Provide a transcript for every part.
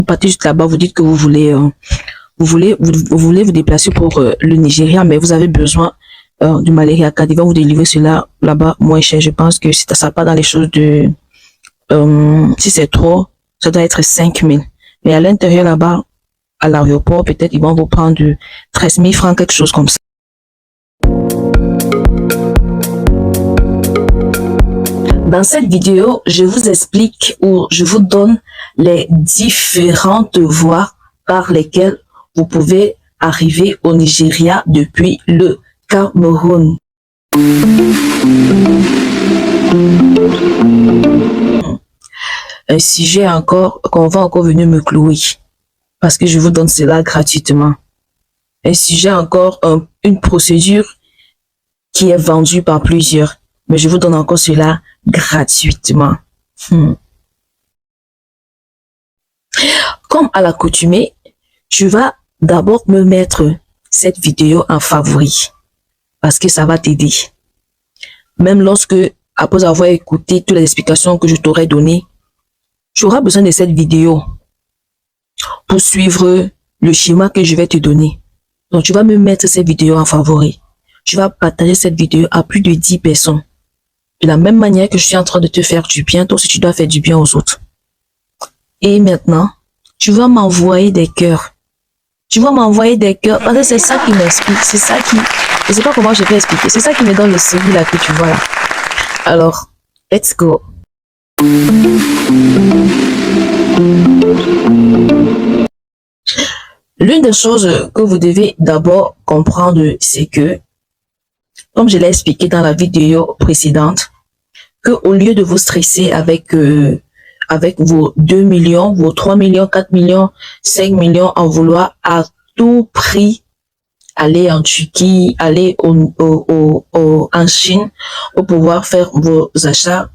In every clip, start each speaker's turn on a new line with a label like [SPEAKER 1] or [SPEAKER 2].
[SPEAKER 1] Vous partez juste là-bas, vous dites que vous voulez vous déplacer pour le Nigeria, mais vous avez besoin du Malaria Card. Ils vont vous délivrer cela là-bas moins cher. Je pense que si ça part dans les choses de si c'est trop, ça doit être 5 000. Mais à l'intérieur là-bas, à l'aéroport, peut-être ils vont vous prendre 13 000 francs, quelque chose comme ça. Dans cette vidéo, je vous explique ou je vous donne les différentes voies par lesquelles vous pouvez arriver au Nigeria depuis le Cameroun. Un sujet encore qu'on va encore venir me clouer parce que je vous donne cela gratuitement. Un sujet encore, une procédure qui est vendue par plusieurs, mais je vous donne encore cela gratuitement. Comme à l'accoutumée, tu vas d'abord me mettre cette vidéo en favori parce que ça va t'aider. Même lorsque, après avoir écouté toutes les explications que je t'aurais données, tu auras besoin de cette vidéo pour suivre le schéma que je vais te donner. Donc, tu vas me mettre cette vidéo en favori. Tu vas partager cette vidéo à plus de 10 personnes. De la même manière que je suis en train de te faire du bien, toi aussi tu dois faire du bien aux autres. Et maintenant, tu vas m'envoyer des cœurs. Tu vas m'envoyer des cœurs parce que c'est ça qui m'explique. C'est ça qui... Je sais pas comment je vais expliquer. C'est ça qui me donne le sourire là que tu vois là. Alors, let's go. L'une des choses que vous devez d'abord comprendre, c'est que, comme je l'ai expliqué dans la vidéo précédente, que au lieu de vous stresser avec vos 2 millions, vos 3 millions, 4 millions, 5 millions, en vouloir à tout prix aller en Turquie, aller en Chine pour pouvoir faire vos achats,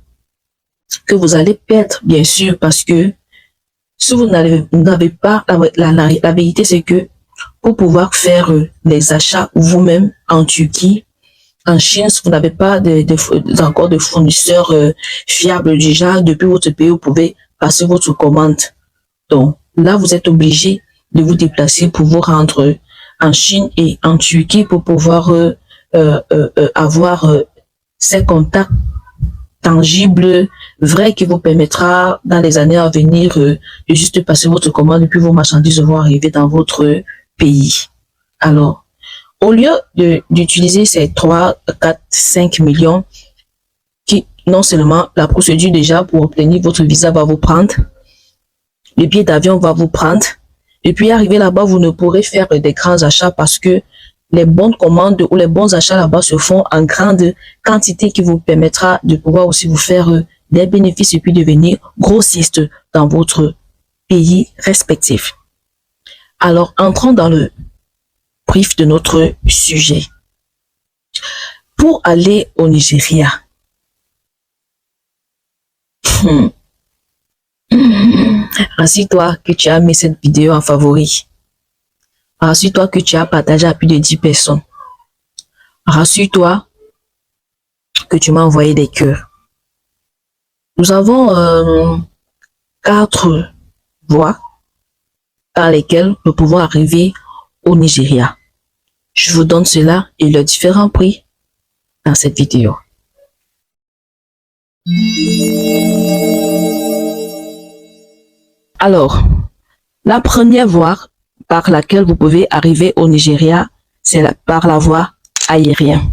[SPEAKER 1] que vous allez perdre, bien sûr, parce que si vous n'avez pas, la vérité c'est que pour pouvoir faire les achats vous-même en Turquie, en Chine, si vous n'avez pas encore de fournisseurs fiables déjà, depuis votre pays, vous pouvez passer votre commande. Donc là, vous êtes obligé de vous déplacer pour vous rendre en Chine et en Turquie pour pouvoir avoir ces contacts tangibles, vrais, qui vous permettra dans les années à venir de juste passer votre commande et puis vos marchandises vont arriver dans votre pays. Alors, au lieu d'utiliser ces 3, 4, 5 millions, qui non seulement la procédure déjà pour obtenir votre visa va vous prendre, le billet d'avion va vous prendre, et puis arriver là-bas, vous ne pourrez faire des grands achats parce que les bonnes commandes ou les bons achats là-bas se font en grande quantité qui vous permettra de pouvoir aussi vous faire des bénéfices et puis devenir grossiste dans votre pays respectif. Alors, entrons dans le bref de notre sujet. Pour aller au Nigeria, rassure-toi que tu as mis cette vidéo en favori. Rassure-toi que tu as partagé à plus de 10 personnes. Rassure-toi que tu m'as envoyé des cœurs. Nous avons 4 voies par lesquelles nous pouvons arriver au Nigeria. Je vous donne cela et leurs différents prix dans cette vidéo. Alors, la première voie par laquelle vous pouvez arriver au Nigeria, c'est par la voie aérienne.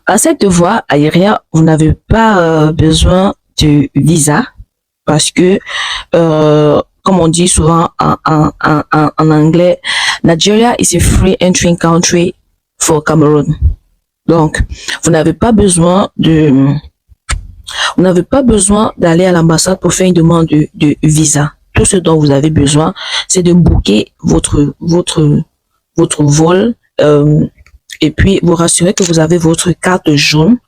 [SPEAKER 1] À cette voie aérienne, vous n'avez pas besoin de visa parce que, comme on dit souvent en anglais, Nigeria is a free entry country for Cameroon. Donc, vous n'avez pas besoin d'aller à l'ambassade pour faire une demande de visa. Tout ce dont vous avez besoin, c'est de booker votre vol et puis vous rassurer que vous avez votre carte jaune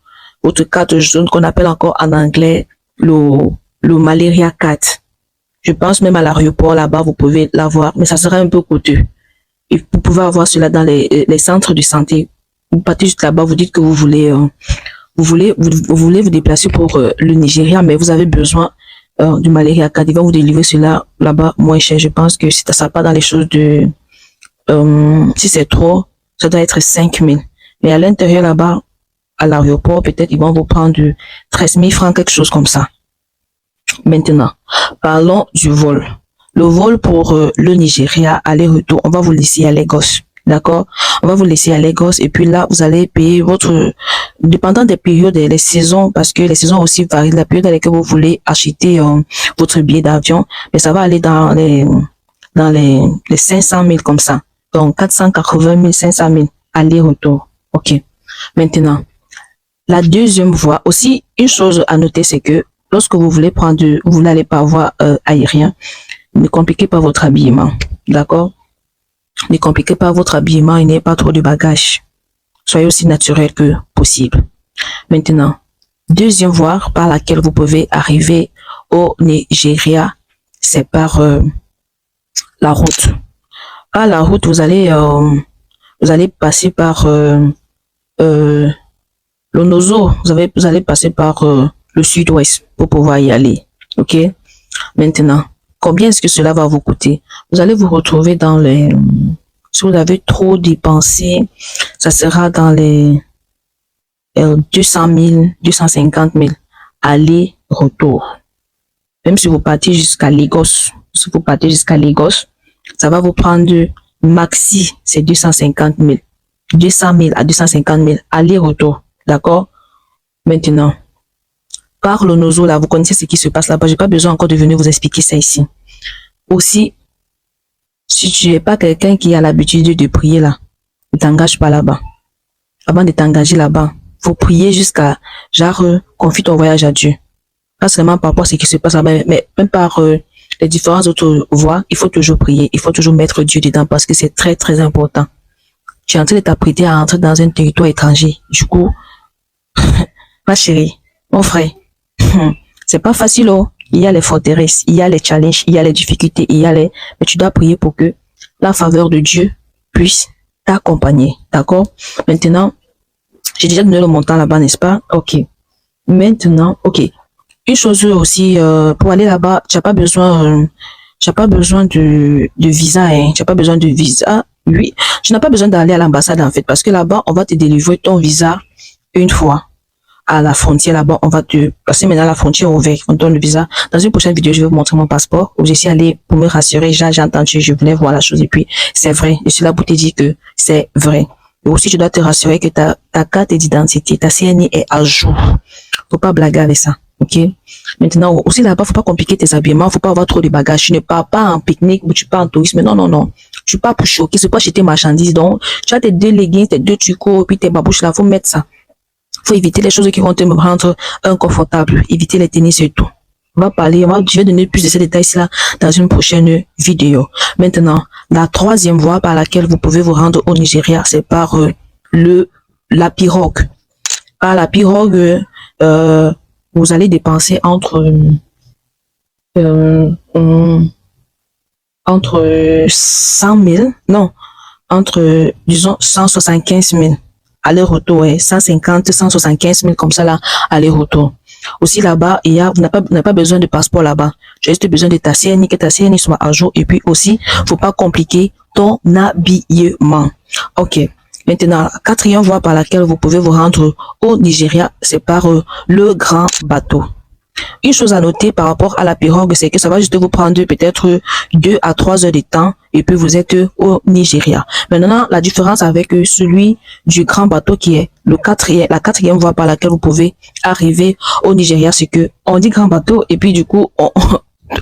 [SPEAKER 1] qu'on appelle encore en anglais le Malaria Card. Je pense même à l'aéroport là-bas, vous pouvez l'avoir, mais ça sera un peu coûteux. Et vous pouvez avoir cela dans les centres de santé. Vous partez juste là-bas, vous dites que vous voulez vous déplacer pour le Nigeria, mais vous avez besoin du Malerie Acad, il va vous délivrer cela là-bas moins cher. Je pense que si ça part dans les choses de, si c'est trop, ça doit être 5 000. Mais à l'intérieur là-bas, à l'aéroport, peut-être ils vont vous prendre de 13 000 francs, quelque chose comme ça. Maintenant, parlons du vol. Le vol pour le Nigeria, aller-retour, on va vous laisser à Lagos. D'accord? On va vous laisser à Lagos et puis là, vous allez payer votre, dépendant des périodes et les saisons, parce que les saisons aussi varient, la période dans laquelle vous voulez acheter votre billet d'avion, mais ça va aller dans les 500 000 comme ça. Donc, 480 000, 500 000, aller-retour. OK. Maintenant, la deuxième voie, aussi, une chose à noter, c'est que lorsque vous voulez prendre, vous n'allez pas avoir aérien, ne compliquez pas votre habillement. D'accord? Ne compliquez pas votre habillement et n'ayez pas trop de bagages. Soyez aussi naturel que possible. Maintenant, deuxième voie par laquelle vous pouvez arriver au Nigeria, c'est par la route. Par la route, vous allez passer par le Nozo. Vous allez passer par le sud-ouest pour pouvoir y aller. OK? Maintenant, combien est-ce que cela va vous coûter? Vous allez vous retrouver dans les... Si vous avez trop dépensé, ça sera dans les 200 000, 250 000 aller-retour. Même si vous partez jusqu'à Lagos, ça va vous prendre maxi, c'est 250 000. 200 000 à 250 000 aller-retour. D'accord? Maintenant, par le Nozo, là, vous connaissez ce qui se passe là-bas. J'ai pas besoin encore de venir vous expliquer ça ici. Aussi, si tu n'es pas quelqu'un qui a l'habitude de prier là, ne t'engage pas là-bas. Avant de t'engager là-bas, faut prier jusqu'à, genre, confie ton voyage à Dieu. Pas seulement par rapport à ce qui se passe là-bas, mais même par les différentes autres voies, il faut toujours prier. Il faut toujours mettre Dieu dedans parce que c'est très, très important. Tu es en train de t'apprêter à entrer dans un territoire étranger. Du coup, ma chérie, mon frère, c'est pas facile, oh. Il y a les forteresses, il y a les challenges, il y a les difficultés, mais tu dois prier pour que la faveur de Dieu puisse t'accompagner. D'accord? Maintenant, j'ai déjà donné le montant là-bas, n'est-ce pas? OK. Maintenant, OK. Une chose aussi, pour aller là-bas, tu n'as pas besoin de visa, hein. Tu n'as pas besoin de visa. Oui. Tu n'as pas besoin d'aller à l'ambassade, en fait, parce que là-bas, on va te délivrer ton visa une fois. À la frontière là-bas, on va te passer maintenant à la frontière ouverte, on donne le visa. Dans une prochaine vidéo, je vais vous montrer mon passeport où je suis allé pour me rassurer. J'ai entendu, je voulais voir la chose et puis c'est vrai. Je suis là pour te dire que c'est vrai. Et aussi, tu dois te rassurer que ta carte d'identité, ta CNI est à jour. Faut pas blaguer avec ça. OK? Maintenant, aussi là-bas, faut pas compliquer tes habillements, faut pas avoir trop de bagages. Tu ne pars pas en pique-nique ou tu pars en tourisme. Non, non, non. Tu pars pour choquer, c'est pas acheter tes marchandises. Donc, tu as tes 2 leggings, tes 2 tricots, puis tes babouches là, faut mettre ça. Faut éviter les choses qui vont te rendre inconfortable. Éviter les tennis et tout. On va parler, je vais donner plus de ces détails-là dans une prochaine vidéo. Maintenant, la troisième voie par laquelle vous pouvez vous rendre au Nigeria, c'est par la pirogue. Par la pirogue, vous allez dépenser entre 100 000, non, disons, 175 000. Aller-retour, 150, 175 000 comme ça là, aller-retour. Aussi là-bas, vous n'avez pas besoin de passeport là-bas. Tu as juste besoin de ta CNI, que ta CNI soit à jour. Et puis aussi, faut pas compliquer ton habillement. OK. Maintenant, la quatrième voie par laquelle vous pouvez vous rendre au Nigeria, c'est par le grand bateau. Une chose à noter par rapport à la pirogue, c'est que ça va juste vous prendre peut-être 2 à 3 heures de temps et puis vous êtes au Nigeria. Maintenant, la différence avec celui du grand bateau qui est la quatrième voie par laquelle vous pouvez arriver au Nigeria, c'est que on dit grand bateau et puis du coup,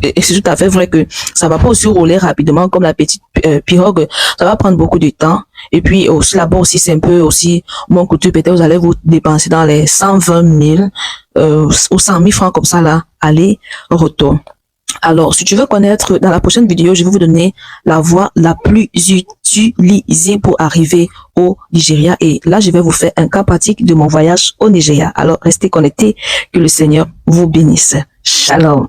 [SPEAKER 1] et c'est tout à fait vrai que ça va pas aussi rouler rapidement comme la petite pirogue. Ça va prendre beaucoup de temps. Et puis aussi là-bas aussi, c'est un peu aussi mon couture. Peut-être vous allez vous dépenser dans les 120 000 ou 100 000 francs comme ça là, aller, retour. Alors, si tu veux connaître, dans la prochaine vidéo, je vais vous donner la voie la plus utilisée pour arriver au Nigeria. Et là, je vais vous faire un cas pratique de mon voyage au Nigeria. Alors, restez connectés. Que le Seigneur vous bénisse. Shalom.